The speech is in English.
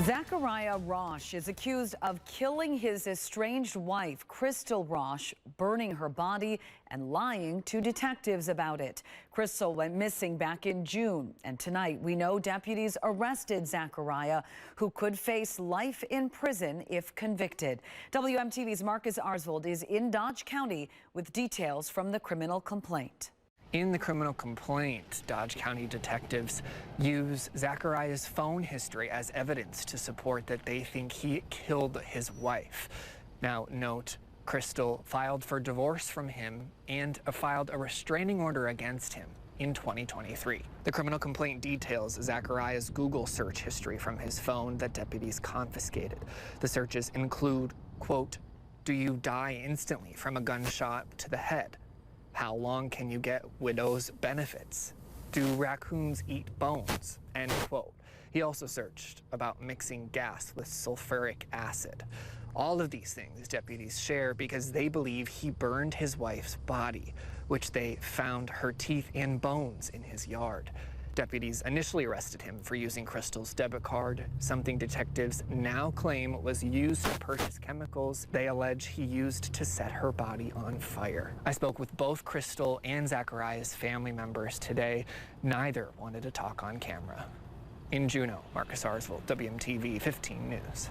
Zachariah Rasch is accused of killing his estranged wife, Crystal Rasch, burning her body and lying to detectives about it. Crystal went missing back in June, and tonight we know deputies arrested Zachariah, who could face life in prison if convicted. WMTV's Marcus Arsvold is in Dodge County with details from the criminal complaint. In the criminal complaint, Dodge County detectives use Zachariah's phone history as evidence to support that they think he killed his wife. Now, note, Crystal filed for divorce from him and filed a restraining order against him in 2023. The criminal complaint details Zachariah's Google search history from his phone that deputies confiscated. The searches include, quote, "Do you die instantly from a gunshot to the head? How long can you get widow's benefits? Do raccoons eat bones?" End quote. He also searched about mixing gas with sulfuric acid. All of these things deputies share because they believe he burned his wife's body, which they found her teeth and bones in his yard. Deputies initially arrested him for using Crystal's debit card, something detectives now claim was used to purchase chemicals they allege he used to set her body on fire. I spoke with both Crystal and Zachariah's family members today. Neither wanted to talk on camera. In Juneau, Marcus Arsvold, WMTV 15 News.